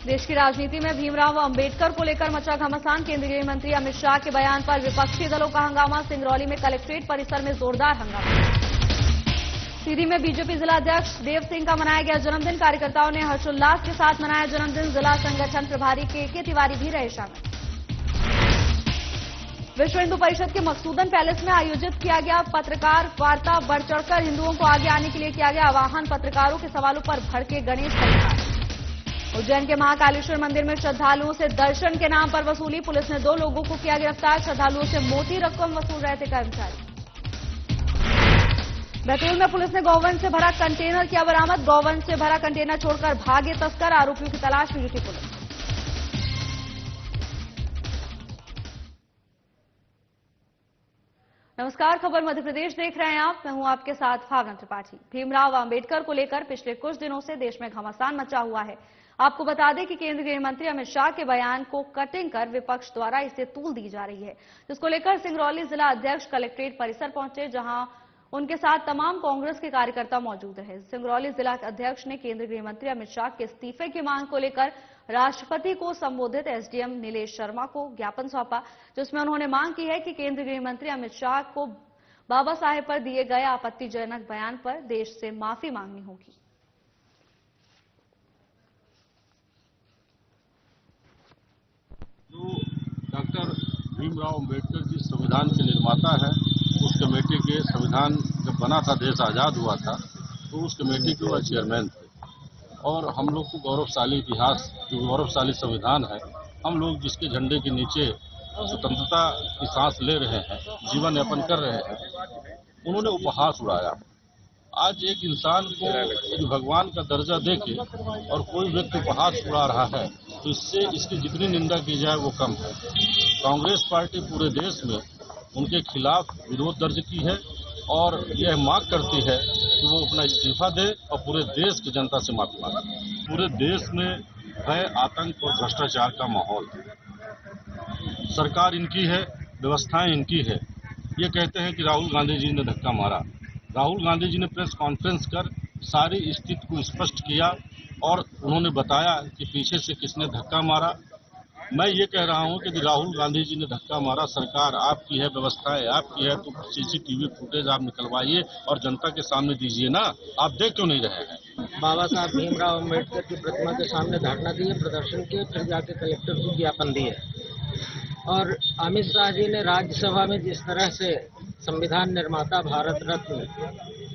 देश की राजनीति में भीमराव अंबेडकर को लेकर मचा घमासान। केंद्रीय गृह मंत्री अमित शाह के बयान पर विपक्षी दलों का हंगामा। सिंगरौली में कलेक्ट्रेट परिसर में जोरदार हंगामा। सीधी में बीजेपी जिला अध्यक्ष देव सिंह का मनाया गया जन्मदिन। कार्यकर्ताओं ने हर्षोल्लास के साथ मनाया जन्मदिन। जिला संगठन प्रभारी के तिवारी भी रहे शामिल। विश्व हिंदू परिषद के मकसूदन पैलेस में आयोजित किया गया पत्रकार वार्ता। बढ़ चढ़कर हिंदुओं को आगे आने के लिए किया गया आह्वान। पत्रकारों के सवालों पर भड़के गणेश परिवार। उज्जैन के महाकालेश्वर मंदिर में श्रद्धालुओं से दर्शन के नाम पर वसूली। पुलिस ने 2 लोगों को किया गिरफ्तार। श्रद्धालुओं से मोटी रकम वसूल रहे थे कर्मचारी। बैतूल में पुलिस ने गौवंश से भरा कंटेनर किया बरामद। गौवंश से भरा कंटेनर छोड़कर भागे तस्कर। आरोपियों की तलाश में जुटी पुलिस। नमस्कार, खबर मध्य प्रदेश देख रहे हैं आप। मैं हूं आपके साथ भावना त्रिपाठी। भीमराव अंबेडकर को लेकर पिछले कुछ दिनों से देश में घमासान मचा हुआ है। आपको बता दें कि केंद्रीय गृह मंत्री अमित शाह के बयान को कटिंग कर विपक्ष द्वारा इसे तूल दी जा रही है, जिसको लेकर सिंगरौली जिला अध्यक्ष कलेक्ट्रेट परिसर पहुंचे, जहां उनके साथ तमाम कांग्रेस के कार्यकर्ता मौजूद रहे। सिंगरौली जिला अध्यक्ष ने केंद्रीय गृह मंत्री अमित शाह के इस्तीफे की मांग को लेकर राष्ट्रपति को संबोधित एसडीएम नीलेश शर्मा को ज्ञापन सौंपा, जिसमें उन्होंने मांग की है कि केंद्रीय गृह मंत्री अमित शाह को बाबा साहेब पर दिए गए आपत्तिजनक बयान पर देश से माफी मांगनी होगी। जो डॉक्टर भीमराव अंबेडकर जी संविधान के निर्माता है, उस कमेटी के संविधान जब बना था, देश आज़ाद हुआ था, तो उस कमेटी के वह चेयरमैन थे। और हम लोग को गौरवशाली इतिहास, जो गौरवशाली संविधान है, हम लोग जिसके झंडे के नीचे स्वतंत्रता की सांस ले रहे हैं, जीवन यापन कर रहे हैं, उन्होंने उपहास उड़ाया। आज एक इंसान को यदि भगवान का दर्जा देके और कोई व्यक्ति उपहास उड़ा रहा है, तो इससे इसकी जितनी निंदा की जाए वो कम है। कांग्रेस पार्टी पूरे देश में उनके खिलाफ विरोध दर्ज की है और यह मांग करती है कि वो अपना इस्तीफा दे और पूरे देश की जनता से माफी मांगे। पूरे देश में भय, आतंक और भ्रष्टाचार का माहौल है। सरकार इनकी है, व्यवस्थाएं इनकी है। ये कहते हैं कि राहुल गांधी जी ने धक्का मारा। राहुल गांधी जी ने प्रेस कॉन्फ्रेंस कर सारी स्थिति को स्पष्ट किया और उन्होंने बताया कि पीछे से किसने धक्का मारा। मैं ये कह रहा हूं कि यदि राहुल गांधी जी ने धक्का मारा, सरकार आपकी है, व्यवस्थाएं आपकी है, तो सीसीटीवी फुटेज आप निकलवाइए और जनता के सामने दीजिए ना। आप देख क्यों नहीं रहे हैं? बाबा साहब भीमराव अंबेडकर की प्रतिमा के सामने धरना दिए, प्रदर्शन किए, फिर जाके कलेक्टर को ज्ञापन दिए। और अमित शाह जी ने राज्यसभा में जिस तरह से संविधान निर्माता भारत रत्न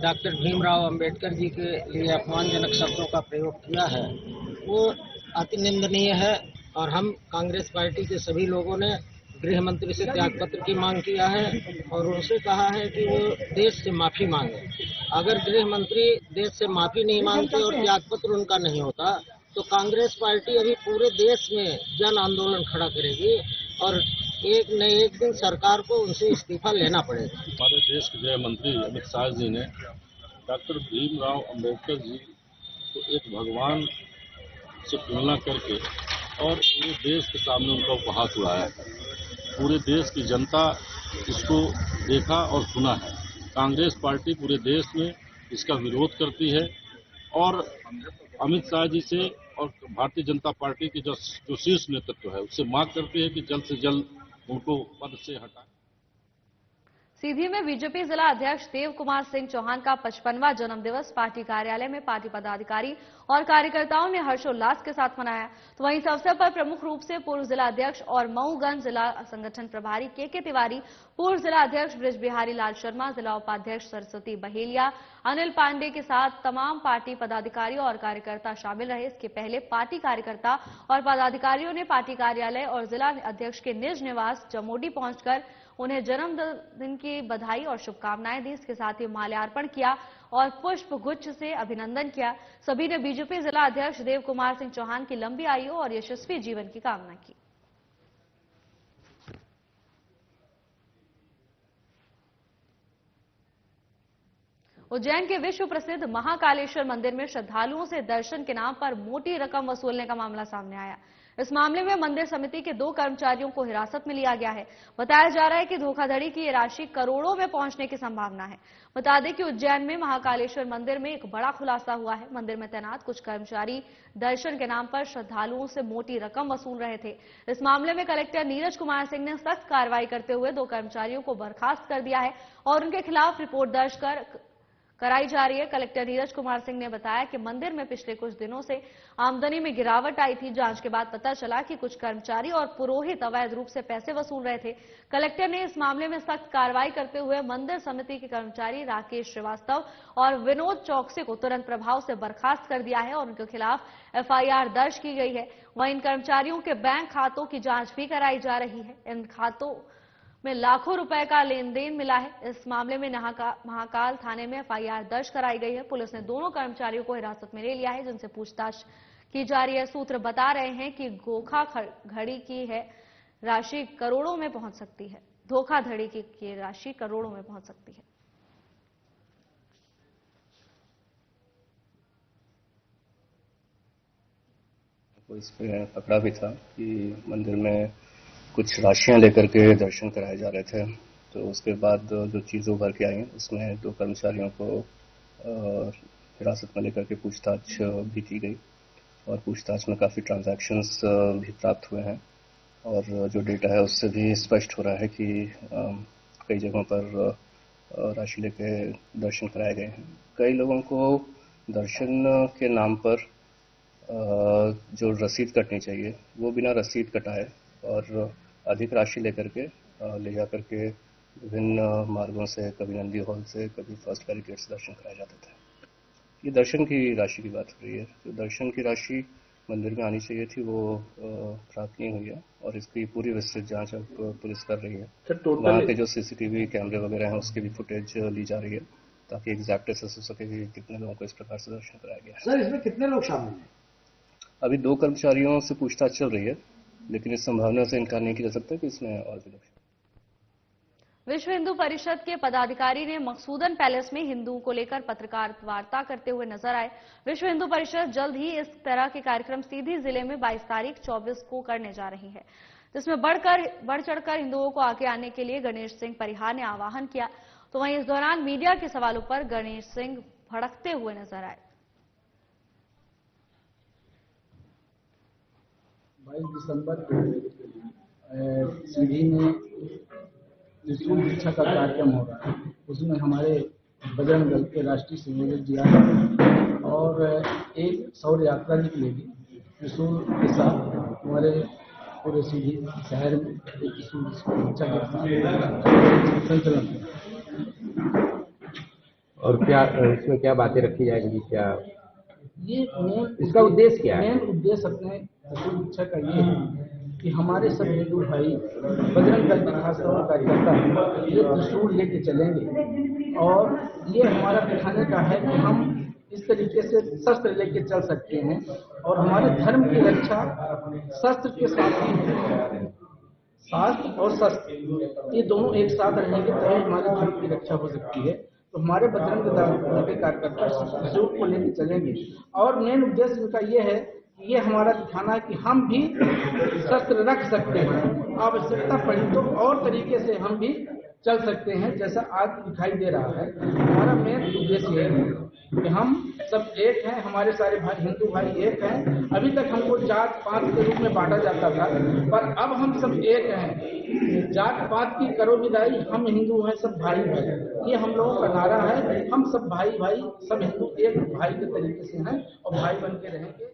डॉक्टर भीमराव अंबेडकर जी के लिए अपमानजनक शब्दों का प्रयोग किया है, वो अति निंदनीय है। और हम कांग्रेस पार्टी के सभी लोगों ने गृह मंत्री से त्यागपत्र की मांग किया है और उनसे कहा है कि वो देश से माफी मांगे। अगर गृह मंत्री देश से माफी नहीं मांगते और त्यागपत्र उनका नहीं होता, तो कांग्रेस पार्टी अभी पूरे देश में जन आंदोलन खड़ा करेगी और एक न एक दिन सरकार को उनसे इस्तीफा लेना पड़ेगा। हमारे देश के गृह मंत्री अमित शाह जी ने डॉक्टर भीमराव अंबेडकर जी को एक भगवान से तुलना करके और पूरे देश के सामने उनका उपहास उड़ाया है। पूरे देश की जनता इसको देखा और सुना है। कांग्रेस पार्टी पूरे देश में इसका विरोध करती है और अमित शाह जी से और भारतीय जनता पार्टी के जो शीर्ष नेतृत्व है, उससे मांग करती है कि जल्द से जल्द उनको पद से हटाएं। सीधी में बीजेपी जिला अध्यक्ष देव कुमार सिंह चौहान का 55वां जन्मदिवस पार्टी कार्यालय में पार्टी पदाधिकारी और कार्यकर्ताओं ने हर्षोल्लास के साथ मनाया। तो वहीं इस अवसर पर प्रमुख रूप से पूर्व जिला अध्यक्ष और मऊगंज जिला संगठन प्रभारी के तिवारी, पूर्व जिला अध्यक्ष ब्रिज बिहारी लाल शर्मा, जिला उपाध्यक्ष सरस्वती बहेलिया, अनिल पांडे के साथ तमाम पार्टी पदाधिकारी और कार्यकर्ता शामिल रहे। इसके पहले पार्टी कार्यकर्ता और पदाधिकारियों ने पार्टी कार्यालय और जिला अध्यक्ष के निज निवास जमोडी पहुंचकर उन्हें जन्मदिन की बधाई और शुभकामनाएं दी। इसके साथ ही माल्यार्पण किया और पुष्प गुच्छ से अभिनंदन किया। सभी ने बीजेपी जिला अध्यक्ष देव कुमार सिंह चौहान की लंबी आयु और यशस्वी जीवन की कामना की। उज्जैन के विश्व प्रसिद्ध महाकालेश्वर मंदिर में श्रद्धालुओं से दर्शन के नाम पर मोटी रकम वसूलने का मामला सामने आया। इस मामले में मंदिर समिति के 2 कर्मचारियों को हिरासत में लिया गया है। बताया जा रहा है कि धोखाधड़ी की ये राशि करोड़ों में पहुंचने की संभावना है। बता दें कि उज्जैन में महाकालेश्वर मंदिर में एक बड़ा खुलासा हुआ है। मंदिर में तैनात कुछ कर्मचारी दर्शन के नाम पर श्रद्धालुओं से मोटी रकम वसूल रहे थे। इस मामले में कलेक्टर नीरज कुमार सिंह ने सख्त कार्रवाई करते हुए 2 कर्मचारियों को बर्खास्त कर दिया है और उनके खिलाफ रिपोर्ट दर्ज कराई जा रही है। कलेक्टर नीरज कुमार सिंह ने बताया कि मंदिर में पिछले कुछ दिनों से आमदनी में गिरावट आई थी। जांच के बाद पता चला कि कुछ कर्मचारी और पुरोहित अवैध रूप से पैसे वसूल रहे थे। कलेक्टर ने इस मामले में सख्त कार्रवाई करते हुए मंदिर समिति के कर्मचारी राकेश श्रीवास्तव और विनोद चौकसी को तुरंत प्रभाव से बर्खास्त कर दिया है और उनके खिलाफ एफआईआर दर्ज की गई है। वहीं इन कर्मचारियों के बैंक खातों की जांच भी कराई जा रही है। इन खातों में लाखों रुपए का लेन देन मिला है। इस मामले में महाकाल थाने में एफआईआर दर्ज कराई गई है। पुलिस ने दोनों कर्मचारियों को हिरासत में ले लिया है, जिनसे पूछताछ की जा रही है। सूत्र बता रहे हैं कि धोखाधड़ी की है राशि करोड़ों में पहुंच सकती है। धोखाधड़ी की राशि करोड़ों में पहुंच सकती है। पुलिस पे पकड़ा भी था कि मंदिर में कुछ राशियां लेकर के दर्शन कराए जा रहे थे। तो उसके बाद जो चीज़ें उभर के आई उसमें 2 कर्मचारियों को हिरासत में लेकर के पूछताछ भी की गई और पूछताछ में काफ़ी ट्रांजैक्शंस भी प्राप्त हुए हैं और जो डेटा है उससे भी स्पष्ट हो रहा है कि कई जगहों पर राशि लेके दर्शन कराए गए हैं। कई लोगों को दर्शन के नाम पर जो रसीद कटनी चाहिए वो बिना रसीद कटाए और अधिक राशि लेकर के ले जा करके विभिन्न मार्गों से, कभी नंदी हॉल से, कभी फर्स्ट बैरिकेड से दर्शन कराए जाते थे। ये दर्शन की राशि की बात हो रही है। जो दर्शन की राशि मंदिर में आनी चाहिए थी वो प्राप्त नहीं हुई है और इसकी पूरी विस्तृत जांच अब पुलिस कर रही है। वहाँ के जो सीसीटीवी कैमरे वगैरह हैं उसकी भी फुटेज ली जा रही है ताकि एग्जैक्ट एसेस हो सके कि कितने लोगों को इस प्रकार से दर्शन कराया गया है। सर, इसमें कितने लोग शामिल हैं? अभी 2 कर्मचारियों से पूछताछ चल रही है, लेकिन इस संभावना से इनकार नहीं किया जा सकता कि इसमें और भी लोग। विश्व हिंदू परिषद के पदाधिकारी ने मकसूदन पैलेस में हिंदुओं को लेकर पत्रकार वार्ता करते हुए नजर आए। विश्व हिंदू परिषद जल्द ही इस तरह के कार्यक्रम सीधी जिले में 22 तारीख 24 को करने जा रही है, जिसमें बढ़ चढ़कर हिंदुओं को आगे आने के लिए गणेश सिंह परिहार ने आह्वान किया। तो वहीं इस दौरान मीडिया के सवालों पर गणेश सिंह भड़कते हुए नजर आए। 22 दिसंबर सीधी में त्रिशूल दीक्षा का कार्यक्रम हो रहा है। उसमें हमारे बजरंग दल के राष्ट्रीय संयोजक जी आए और एक सौर यात्रा निकलेगी त्रिशूल के साथ हमारे पूरे सीधी शहर में एक त्रिशूल दीक्षा के संचलन। और क्या इसमें क्या बातें रखी जाएंगी? क्या ये इसका उद्देश्य क्या है? मेन उद्देश्य अपने त्रिशूल दीक्षा का ये है कि हमारे सब हिंदू भाई बजरंग दल के खासतौर पर कार्यकर्ता ये त्रिशूल लेके चलेंगे और ये हमारा दिखाने का है कि हम इस तरीके से शस्त्र लेके चल सकते हैं और हमारे धर्म की रक्षा शस्त्र के साथ ही, शास्त्र और शस्त्र ये दोनों एक साथ रहेंगे तो हमारे धर्म की रक्षा हो सकती है। तो हमारे बजरंग दल के कार्यकर्ता त्रिशूल को लेके चलेंगे और मेन उद्देश्य इनका ये है, ये हमारा दिखाना है कि हम भी शस्त्र रख सकते हैं, आवश्यकता पड़ी तो और तरीके से हम भी चल सकते हैं जैसा आज दिखाई दे रहा है। हमारा मेन उद्देश्य ये है कि हम सब एक हैं, हमारे सारे भाई हिंदू भाई एक हैं। अभी तक हमको जात पात के रूप में बांटा जाता था, पर अब हम सब एक हैं। जात पात की करो विदाई, हम हिंदू हैं सब भाई भाई, ये हम लोगों का नारा है। हम सब भाई भाई, सब हिंदू एक भाई के तरीके से हैं और भाई बन के रहेंगे।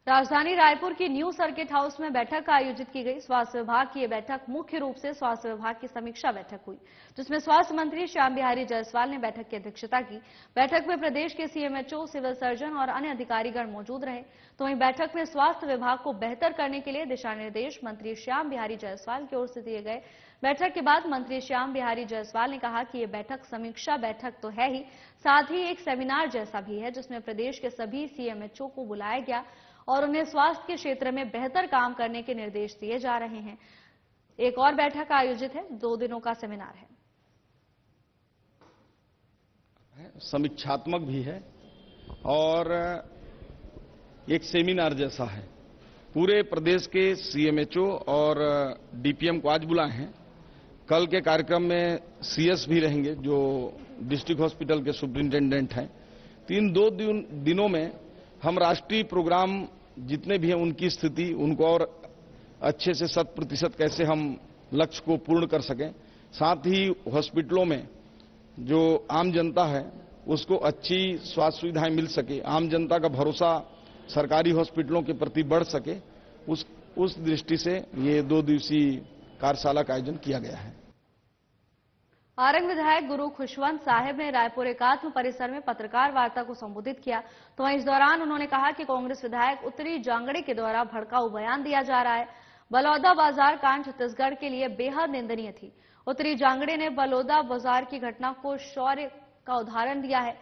राजधानी रायपुर की न्यू सर्किट हाउस में बैठक आयोजित की गई। स्वास्थ्य विभाग की यह बैठक मुख्य रूप से स्वास्थ्य विभाग की समीक्षा बैठक हुई, जिसमें स्वास्थ्य मंत्री श्याम बिहारी जायसवाल ने बैठक की अध्यक्षता की। बैठक में प्रदेश के सीएमएचओ, सिविल सर्जन और अन्य अधिकारीगण मौजूद रहे। तो वहीं बैठक में स्वास्थ्य विभाग को बेहतर करने के लिए दिशा निर्देश मंत्री श्याम बिहारी जायसवाल की ओर से दिए गए। बैठक के बाद मंत्री श्याम बिहारी जायसवाल ने कहा कि यह बैठक समीक्षा बैठक तो है ही, साथ ही एक सेमिनार जैसा भी है, जिसमें प्रदेश के सभी सीएमएचओ को बुलाया गया और उन्हें स्वास्थ्य के क्षेत्र में बेहतर काम करने के निर्देश दिए जा रहे हैं। एक और बैठक आयोजित है, 2 दिनों का सेमिनार है। समीक्षात्मक भी है और एक सेमिनार जैसा है। पूरे प्रदेश के सीएमएचओ और डीपीएम को आज बुलाए हैं। कल के कार्यक्रम में सीएस भी रहेंगे जो डिस्ट्रिक्ट हॉस्पिटल के सुपरिंटेंडेंट हैं। दो दिनों में हम राष्ट्रीय प्रोग्राम जितने भी हैं उनकी स्थिति, उनको और अच्छे से 100% कैसे हम लक्ष्य को पूर्ण कर सकें, साथ ही हॉस्पिटलों में जो आम जनता है उसको अच्छी स्वास्थ्य सुविधाएं मिल सके, आम जनता का भरोसा सरकारी हॉस्पिटलों के प्रति बढ़ सके, उस दृष्टि से ये 2 दिवसीय कार्यशाला का आयोजन किया गया है। आरंग विधायक गुरु खुशवंत साहिब ने रायपुर एकात्म परिसर में पत्रकार वार्ता को संबोधित किया। तो वहीं इस दौरान उन्होंने कहा कि कांग्रेस विधायक उत्तरी जांगड़े के द्वारा भड़काऊ बयान दिया जा रहा है। बलौदा बाजार कांड छत्तीसगढ़ के लिए बेहद निंदनीय थी। उत्तरी जांगड़े ने बलौदा बाजार की घटना को शौर्य का उदाहरण दिया है।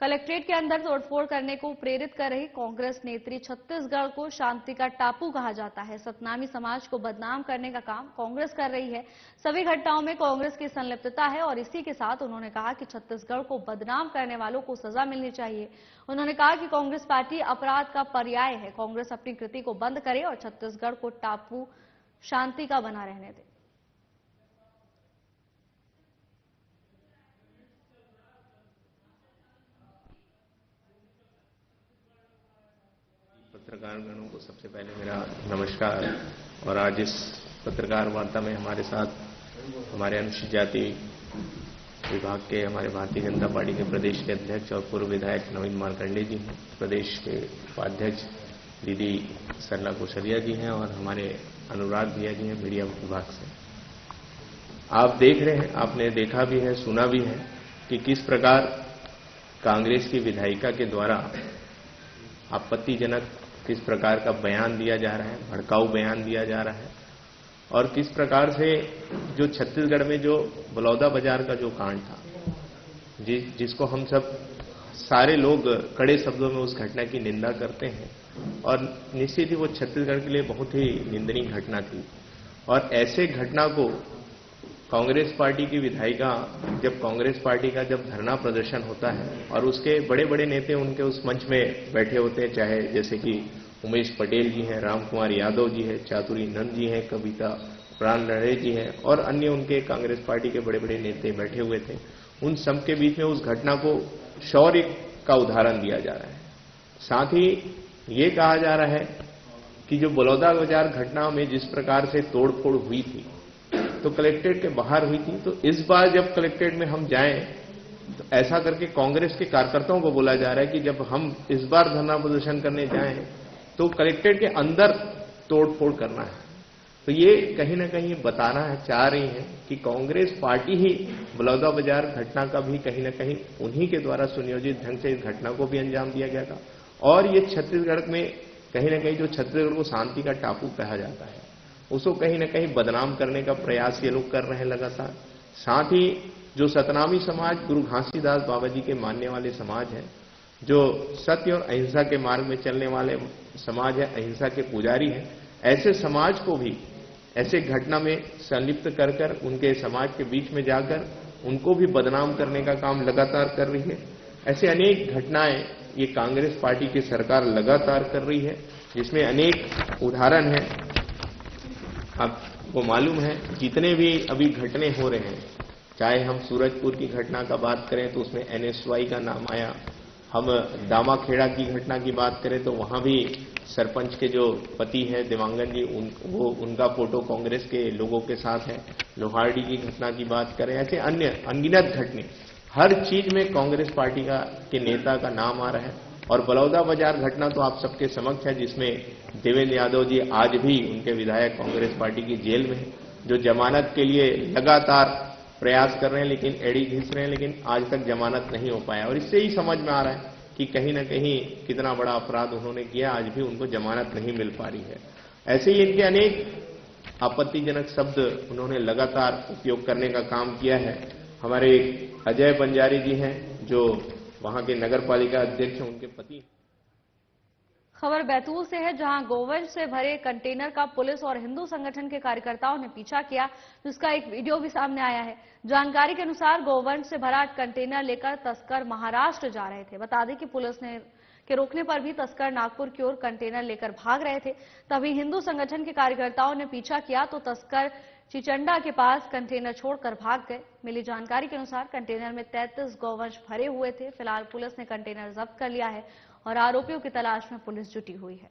कलेक्ट्रेट के अंदर तोड़फोड़ करने को प्रेरित कर रही कांग्रेस नेत्री छत्तीसगढ़ को शांति का टापू कहा जाता है। सतनामी समाज को बदनाम करने का काम कांग्रेस कर रही है। सभी घटनाओं में कांग्रेस की संलिप्तता है और इसी के साथ उन्होंने कहा कि छत्तीसगढ़ को बदनाम करने वालों को सजा मिलनी चाहिए। उन्होंने कहा कि कांग्रेस पार्टी अपराध का पर्याय है। कांग्रेस अपनी कृति को बंद करे और छत्तीसगढ़ को टापू शांति का बना रहने दे। पत्रकारगणों को सबसे पहले मेरा नमस्कार। और आज इस पत्रकार वार्ता में हमारे साथ हमारे अनुसूचित जाति विभाग के हमारे भारतीय जनता पार्टी के प्रदेश के अध्यक्ष और पूर्व विधायक नवीन मार्कंडे जी हैं, प्रदेश के उपाध्यक्ष दीदी सरला कुशरिया जी हैं और हमारे अनुराग भैया जी हैं मीडिया विभाग से। आप देख रहे हैं, आपने देखा भी है, सुना भी है कि किस प्रकार कांग्रेस की विधायिका के द्वारा आपत्तिजनक किस प्रकार का बयान दिया जा रहा है, भड़काऊ बयान दिया जा रहा है और किस प्रकार से जो छत्तीसगढ़ में जो बलौदा बाजार का जो कांड था, जिसको हम सब सारे लोग कड़े शब्दों में उस घटना की निंदा करते हैं और निश्चित ही वो छत्तीसगढ़ के लिए बहुत ही निंदनीय घटना थी। और ऐसे घटना को कांग्रेस पार्टी की विधायिका, जब कांग्रेस पार्टी का जब धरना प्रदर्शन होता है और उसके बड़े बड़े नेता उनके उस मंच में बैठे होते हैं, चाहे जैसे कि उमेश पटेल जी हैं, राम कुमार यादव जी हैं, चातुरी नंद जी हैं, कविता प्राण लड़े जी हैं और अन्य उनके कांग्रेस पार्टी के बड़े बड़े नेता बैठे हुए थे, उन सब के बीच में उस घटना को शौर्य का उदाहरण दिया जा रहा है। साथ ही ये कहा जा रहा है कि जो बलौदा बाजार घटना में जिस प्रकार से तोड़फोड़ हुई थी तो कलेक्ट्रेट के बाहर हुई थी, तो इस बार जब कलेक्ट्रेट में हम जाएं तो ऐसा करके कांग्रेस के कार्यकर्ताओं को बोला जा रहा है कि जब हम इस बार धरना प्रदर्शन करने जाएं तो कलेक्ट्रेट के अंदर तोड़फोड़ करना है। तो ये कहीं ना कहीं बताना है, चाह रही है कि कांग्रेस पार्टी ही बलौदा बाजार घटना का भी कहीं ना कहीं उन्हीं के द्वारा सुनियोजित ढंग से इस घटना को भी अंजाम दिया गया था और ये छत्तीसगढ़ में कहीं ना कहीं जो छत्तीसगढ़ को शांति का टापू कहा जाता है उसको कहीं ना कहीं बदनाम करने का प्रयास ये लोग कर रहे हैं लगातार। साथ ही जो सतनामी समाज गुरु घासीदास बाबा जी के मानने वाले समाज है, जो सत्य और अहिंसा के मार्ग में चलने वाले समाज है, अहिंसा के पुजारी हैं, ऐसे समाज को भी ऐसे घटना में संलिप्त कर कर उनके समाज के बीच में जाकर उनको भी बदनाम करने का काम लगातार कर रही है। ऐसे अनेक घटनाएं ये कांग्रेस पार्टी की सरकार लगातार कर रही है, जिसमें अनेक उदाहरण हैं। आपको मालूम है जितने भी अभी घटने हो रहे हैं, चाहे हम सूरजपुर की घटना का बात करें तो उसमें NSY का नाम आया, हम दामाखेड़ा की घटना की बात करें तो वहां भी सरपंच के जो पति है दिवांगन जी, उनका फोटो कांग्रेस के लोगों के साथ है। लोहारडी की घटना की बात करें, ऐसे अन्य अनगिनत घटने, हर चीज में कांग्रेस पार्टी के नेता का नाम आ रहा है। और बलौदा बाजार घटना तो आप सबके समक्ष है, जिसमें देवेंद्र यादव जी आज भी उनके विधायक कांग्रेस पार्टी की जेल में हैं, जो जमानत के लिए लगातार प्रयास कर रहे हैं लेकिन एड़ी घिस रहे हैं, लेकिन आज तक जमानत नहीं हो पाया। और इससे ही समझ में आ रहा है कि कहीं ना कहीं कितना बड़ा अपराध उन्होंने किया, आज भी उनको जमानत नहीं मिल पा रही है। ऐसे ही इनके अनेक आपत्तिजनक शब्द उन्होंने लगातार उपयोग करने का काम किया है। हमारे अजय बंजारी जी हैं जो वहां के नगर पालिका अध्यक्ष हैं, उनके पति। खबर बैतूल से है, जहां गोवंश से भरे कंटेनर का पुलिस और हिंदू संगठन के कार्यकर्ताओं ने पीछा किया, जिसका एक वीडियो भी सामने आया है। जानकारी के अनुसार गोवंश से भरा कंटेनर लेकर तस्कर महाराष्ट्र जा रहे थे। बता दें कि पुलिस ने के रोकने पर भी तस्कर नागपुर की ओर कंटेनर लेकर भाग रहे थे। तभी हिंदू संगठन के कार्यकर्ताओं ने पीछा किया तो तस्कर चिचंडा के पास कंटेनर छोड़कर भाग गए। मिली जानकारी के अनुसार कंटेनर में 33 गौवंश भरे हुए थे। फिलहाल पुलिस ने कंटेनर जब्त कर लिया है और आरोपियों की तलाश में पुलिस जुटी हुई है।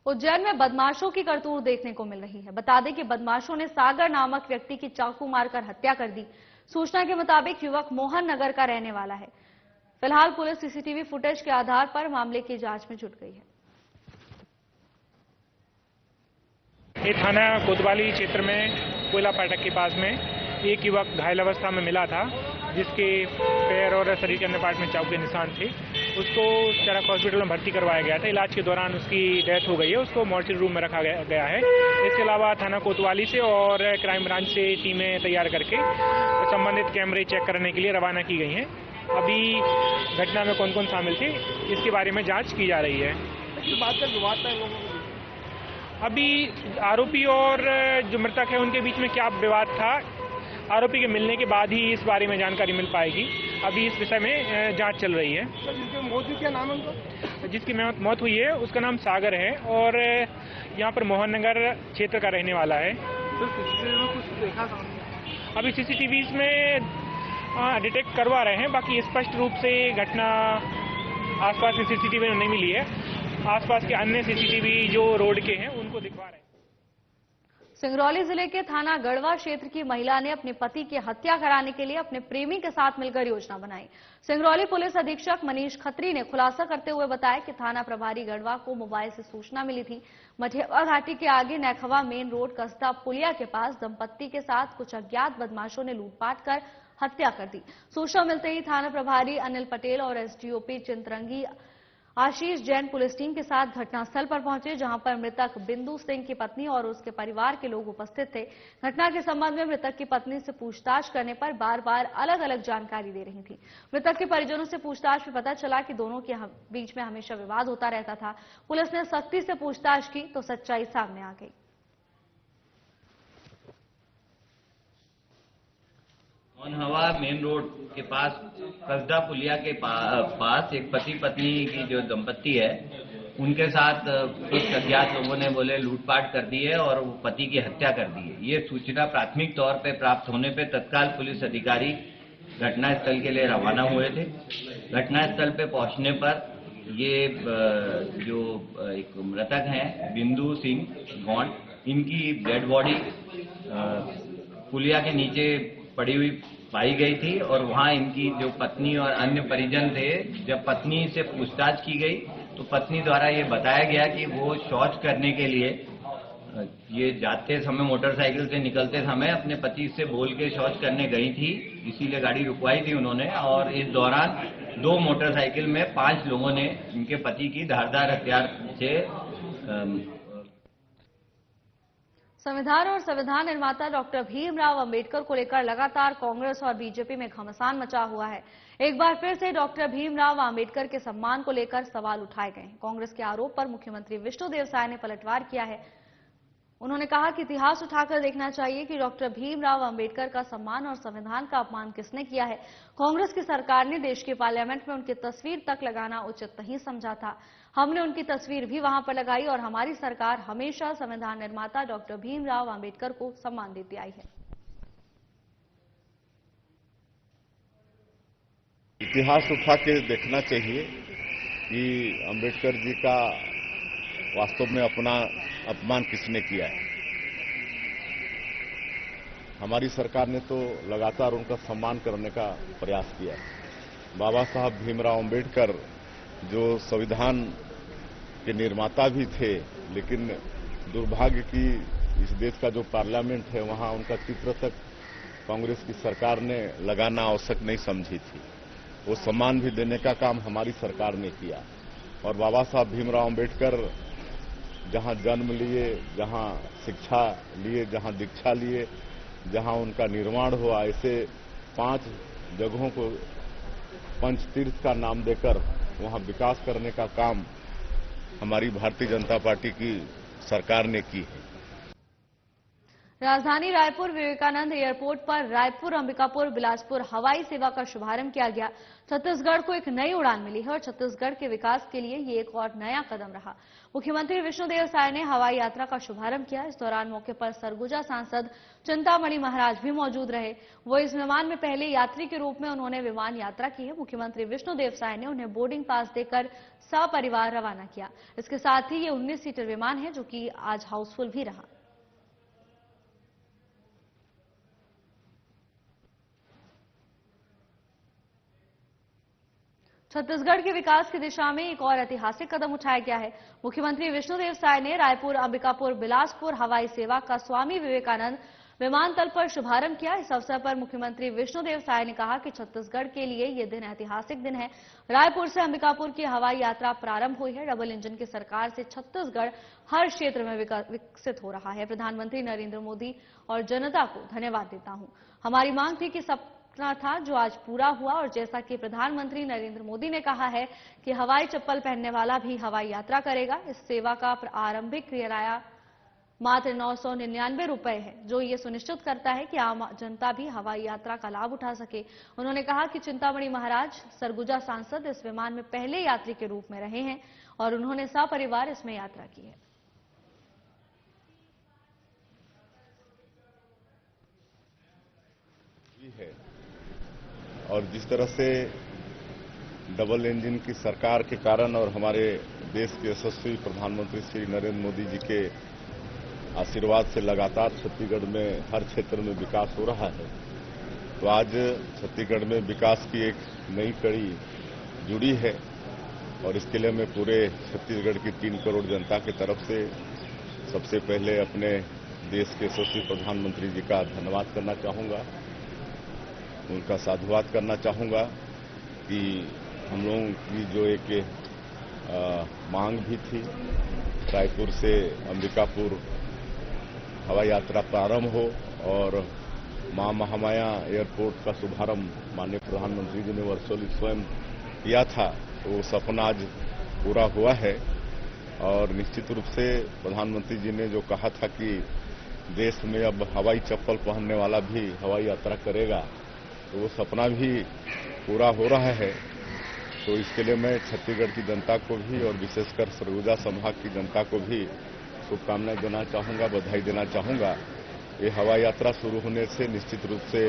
उज्जैन में बदमाशों की करतूत देखने को मिल रही है। बता दें कि बदमाशों ने सागर नामक व्यक्ति की चाकू मारकर हत्या कर दी। सूचना के मुताबिक युवक मोहन नगर का रहने वाला है। फिलहाल पुलिस सीसीटीवी फुटेज के आधार पर मामले की जांच में जुट गई है। ये थाना कोतवाली क्षेत्र में कोयला फाटक के पास में एक युवक घायल अवस्था में मिला था, जिसके पैर और शरीर के अन्य पार्ट में चाकू के निशान थे। उसको चरक हॉस्पिटल में भर्ती करवाया गया था। इलाज के दौरान उसकी डेथ हो गई है। उसको मॉर्चरी रूम में रखा गया है। इसके अलावा थाना कोतवाली से और क्राइम ब्रांच से टीमें तैयार करके संबंधित कैमरे चेक करने के लिए रवाना की गई हैं। अभी घटना में कौन कौन शामिल थे इसके बारे में जांच की जा रही है। बात का विवाद था लोगों को, अभी आरोपी और जो मृतक है उनके बीच में क्या विवाद था, आरोपी के मिलने के बाद ही इस बारे में जानकारी मिल पाएगी। अभी इस विषय में जांच चल रही है। जिनकी मौत हुई क्या नाम है उनका? जिसकी मौत हुई है उसका नाम सागर है और यहाँ पर मोहन नगर क्षेत्र का रहने वाला है। तो सीसीटीवी में कुछ देखा सामने? अभी सीसीटीवी में डिटेक्ट करवा रहे हैं। बाकी स्पष्ट रूप से घटना आसपास की सीसीटीवी में नहीं मिली है। आसपास के अन्य सीसीटीवी जो रोड के हैं उनको दिखवा रहे हैं। सिंगरौली जिले के थाना गढ़वा क्षेत्र की महिला ने अपने पति की हत्या कराने के लिए अपने प्रेमी के साथ मिलकर योजना बनाई। सिंगरौली पुलिस अधीक्षक मनीष खत्री ने खुलासा करते हुए बताया कि थाना प्रभारी गढ़वा को मोबाइल से सूचना मिली थी। मठेवा घाटी के आगे नैखवा मेन रोड कसदा पुलिया के पास दंपत्ति के साथ कुछ अज्ञात बदमाशों ने लूटपाट कर हत्या कर दी। सूचना मिलते ही थाना प्रभारी अनिल पटेल और एसडीओपी चिंतरंगी आशीष जैन पुलिस टीम के साथ घटनास्थल पर पहुंचे, जहां पर मृतक बिंदु सिंह की पत्नी और उसके परिवार के लोग उपस्थित थे। घटना के संबंध में मृतक की पत्नी से पूछताछ करने पर बार बार अलग अलग जानकारी दे रही थी। मृतक के परिजनों से पूछताछ में पता चला कि दोनों के बीच में हमेशा विवाद होता रहता था। पुलिस ने सख्ती से पूछताछ की तो सच्चाई सामने आ गई। हवा मेन रोड के पास कसदा पुलिया के पास एक पति पत्नी की जो दंपत्ति है उनके साथ कुछ अज्ञात लोगों ने बोले लूटपाट कर दी है और वो पति की हत्या कर दी है। ये सूचना प्राथमिक तौर पे प्राप्त होने पे तत्काल पुलिस अधिकारी घटनास्थल के लिए रवाना हुए थे। घटनास्थल पे पहुंचने पर ये जो एक मृतक हैं बिंदु सिंह गौंड, इनकी डेड बॉडी पुलिया के नीचे पड़ी हुई पाई गई थी और वहां इनकी जो पत्नी और अन्य परिजन थे, जब पत्नी से पूछताछ की गई तो पत्नी द्वारा ये बताया गया कि वो शौच करने के लिए ये जाते समय मोटरसाइकिल से निकलते समय अपने पति से बोल के शौच करने गई थी, इसीलिए गाड़ी रुकवाई थी उन्होंने। और इस दौरान 2 मोटरसाइकिल में 5 लोगों ने इनके पति की धारदार हथियार से संविधान और संविधान निर्माता डॉक्टर भीमराव अंबेडकर को लेकर लगातार कांग्रेस और बीजेपी में घमासान मचा हुआ है। एक बार फिर से डॉक्टर भीमराव अंबेडकर के सम्मान को लेकर सवाल उठाए गए हैं। कांग्रेस के आरोप पर मुख्यमंत्री विष्णुदेव साय ने पलटवार किया है। उन्होंने कहा कि इतिहास उठाकर देखना चाहिए कि डॉक्टर भीमराव अंबेडकर का सम्मान और संविधान का अपमान किसने किया है। कांग्रेस की सरकार ने देश के पार्लियामेंट में उनकी तस्वीर तक लगाना उचित नहीं समझा था। हमने उनकी तस्वीर भी वहां पर लगाई और हमारी सरकार हमेशा संविधान निर्माता डॉक्टर भीमराव अंबेडकर को सम्मान देती आई है। इतिहास उठा के देखना चाहिए कि अंबेडकर जी का वास्तव में अपना अपमान किसने किया है। हमारी सरकार ने तो लगातार उनका सम्मान करने का प्रयास किया है। बाबा साहब भीमराव अंबेडकर जो संविधान के निर्माता भी थे, लेकिन दुर्भाग्य की इस देश का जो पार्लियामेंट है वहां उनका चित्र तक कांग्रेस की सरकार ने लगाना आवश्यक नहीं समझी थी। वो सम्मान भी देने का काम हमारी सरकार ने किया। और बाबा साहब भीमराव अंबेडकर जहां जन्म लिए, जहां शिक्षा लिए, जहां दीक्षा लिए, जहां उनका निर्माण हुआ, ऐसे 5 जगहों को पंचतीर्थ का नाम देकर वहां विकास करने का काम हमारी भारतीय जनता पार्टी की सरकार ने की है। राजधानी रायपुर विवेकानंद एयरपोर्ट पर रायपुर अंबिकापुर बिलासपुर हवाई सेवा का शुभारंभ किया गया। छत्तीसगढ़ को एक नई उड़ान मिली है और छत्तीसगढ़ के विकास के लिए ये एक और नया कदम रहा। मुख्यमंत्री विष्णुदेव साय ने हवाई यात्रा का शुभारंभ किया। इस दौरान मौके पर सरगुजा सांसद चिंतामणि महाराज भी मौजूद रहे। वो इस विमान में पहले यात्री के रूप में उन्होंने विमान यात्रा की है। मुख्यमंत्री विष्णुदेव साय ने उन्हें बोर्डिंग पास देकर सपरिवार रवाना किया। इसके साथ ही ये 19 सीटर विमान है जो कि आज हाउसफुल भी रहा। छत्तीसगढ़ के विकास की दिशा में एक और ऐतिहासिक कदम उठाया गया है। मुख्यमंत्री विष्णुदेव साय ने रायपुर अंबिकापुर बिलासपुर हवाई सेवा का स्वामी विवेकानंद विमानतल पर शुभारंभ किया। इस अवसर पर मुख्यमंत्री विष्णुदेव साय ने कहा कि छत्तीसगढ़ के लिए यह दिन ऐतिहासिक दिन है। रायपुर से अंबिकापुर की हवाई यात्रा प्रारंभ हुई है। डबल इंजन की सरकार से छत्तीसगढ़ हर क्षेत्र में विकसित हो रहा है। प्रधानमंत्री नरेंद्र मोदी और जनता को धन्यवाद देता हूं। हमारी मांग थी कि सपना था जो आज पूरा हुआ और जैसा कि प्रधानमंत्री नरेंद्र मोदी ने कहा है कि हवाई चप्पल पहनने वाला भी हवाई यात्रा करेगा। इस सेवा का आरंभिक किराया मात्र 999 रुपए है, जो ये सुनिश्चित करता है कि आम जनता भी हवाई यात्रा का लाभ उठा सके। उन्होंने कहा कि चिंतामणि महाराज सरगुजा सांसद इस विमान में पहले यात्री के रूप में रहे हैं और उन्होंने सपरिवार इसमें यात्रा की है। और जिस तरह से डबल इंजन की सरकार के कारण और हमारे देश के यशस्वी प्रधानमंत्री श्री नरेंद्र मोदी जी के आशीर्वाद से लगातार छत्तीसगढ़ में हर क्षेत्र में विकास हो रहा है, तो आज छत्तीसगढ़ में विकास की एक नई कड़ी जुड़ी है और इसके लिए मैं पूरे छत्तीसगढ़ की 3 करोड़ जनता की तरफ से सबसे पहले अपने देश के यशस्वी प्रधानमंत्री जी का धन्यवाद करना चाहूंगा, उनका साधुवाद करना चाहूंगा कि हम लोगों की जो एक मांग भी थी रायपुर से अंबिकापुर हवाई यात्रा प्रारंभ हो और मां महामाया एयरपोर्ट का शुभारंभ माननीय प्रधानमंत्री जी ने वर्चुअली स्वयं किया था, तो वो सपना आज पूरा हुआ है। और निश्चित रूप से प्रधानमंत्री जी ने जो कहा था कि देश में अब हवाई चप्पल पहनने वाला भी हवाई यात्रा करेगा, तो वो सपना भी पूरा हो रहा है। तो इसके लिए मैं छत्तीसगढ़ की जनता को भी और विशेषकर सरगुजा संभाग की जनता को भी शुभकामनाएं देना चाहूंगा, बधाई देना चाहूंगा। ये हवाई यात्रा शुरू होने से निश्चित रूप से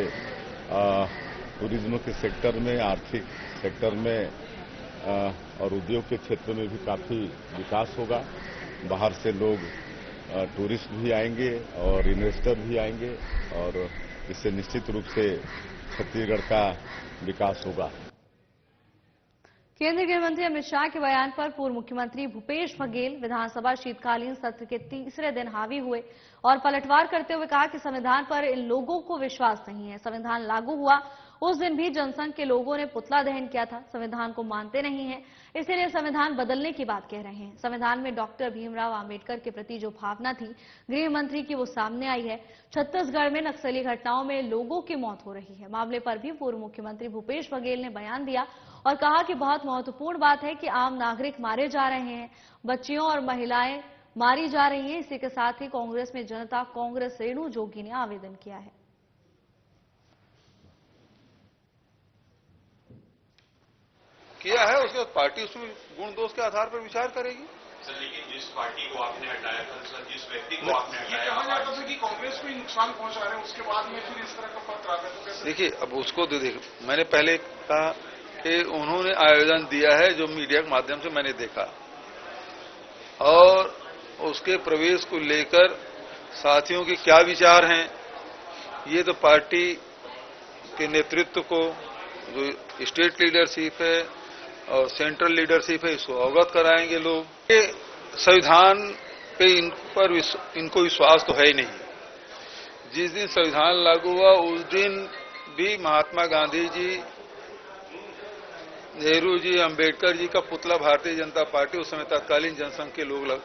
टूरिज्म के सेक्टर में, आर्थिक सेक्टर में और उद्योग के क्षेत्र में भी काफी विकास होगा। बाहर से लोग टूरिस्ट भी आएंगे और इन्वेस्टर भी आएंगे और इससे निश्चित रूप से छत्तीसगढ़ का विकास होगा। केंद्रीय गृह मंत्री अमित शाह के बयान पर पूर्व मुख्यमंत्री भूपेश बघेल विधानसभा शीतकालीन सत्र के तीसरे दिन हावी हुए और पलटवार करते हुए कहा कि संविधान पर इन लोगों को विश्वास नहीं है। संविधान लागू हुआ उस दिन भी जनसंघ के लोगों ने पुतला दहन किया था। संविधान को मानते नहीं हैं, इसीलिए संविधान बदलने की बात कह रहे हैं। संविधान में डॉक्टर भीमराव आंबेडकर के प्रति जो भावना थी गृह मंत्री की, वो सामने आई है। छत्तीसगढ़ में नक्सली घटनाओं में लोगों की मौत हो रही है। मामले पर भी पूर्व मुख्यमंत्री भूपेश बघेल ने बयान दिया और कहा कि बहुत महत्वपूर्ण बात है कि आम नागरिक मारे जा रहे हैं, बच्चियों और महिलाएं मारी जा रही हैं। इसी के साथ ही कांग्रेस में जनता कांग्रेस रेणु जोगी ने आवेदन किया है। किया है, उसके बाद पार्टी उसमें गुण दोष के आधार पर विचार करेगी। सर, लेकिन जिस पार्टी को आपने हटाया था, सर, जिस व्यक्ति को आपने हटाया, ये कहा जाता था कि कांग्रेस को नुकसान पहुंचा रहे हैं, उसके बाद में फिर इस तरह का पत्र आता है, तो कैसे? देखिए, अब उसको देखिए, मैंने पहले कहा कि उन्होंने आवेदन दिया है जो मीडिया के माध्यम से मैंने देखा, और उसके प्रवेश को लेकर साथियों के क्या विचार हैं, ये तो पार्टी के नेतृत्व को, जो स्टेट लीडरशिप है और सेंट्रल लीडरशिप है, इसको अवगत कराएंगे लोग। ये संविधान पे इनको विश्वास तो है ही नहीं। जिस दिन संविधान लागू हुआ उस दिन भी महात्मा गांधी जी, नेहरू जी, अंबेडकर जी का पुतला भारतीय जनता पार्टी, उस समय तत्कालीन जनसंघ के लोग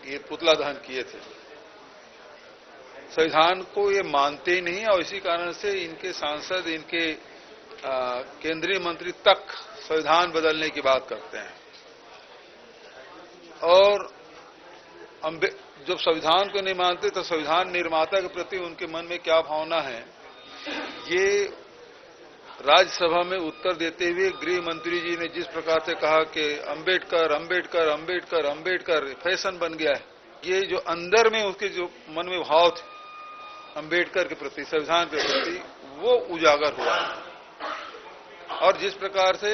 ये पुतला दहन किए थे। संविधान को ये मानते ही नहीं और इसी कारण से इनके सांसद, इनके केंद्रीय मंत्री तक संविधान बदलने की बात करते हैं। और जब संविधान को नहीं मानते तो संविधान निर्माता के प्रति उनके मन में क्या भावना है, ये राज्यसभा में उत्तर देते हुए गृह मंत्री जी ने जिस प्रकार से कहा कि अंबेडकर अंबेडकर अंबेडकर अंबेडकर फैशन बन गया है, ये जो अंदर में उसके जो मन में भाव थे अंबेडकर के प्रति, संविधान के प्रति, वो उजागर हुआ। और जिस प्रकार से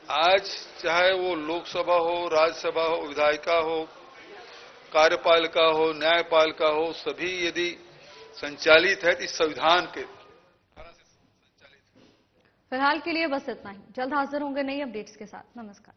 आज चाहे वो लोकसभा हो, राज्यसभा हो, विधायिका हो, कार्यपालिका हो, न्यायपालिका हो, सभी यदि संचालित है तो इस संविधान के। फिलहाल के लिए बस इतना ही। जल्द हाजिर होंगे नई अपडेट्स के साथ। नमस्कार।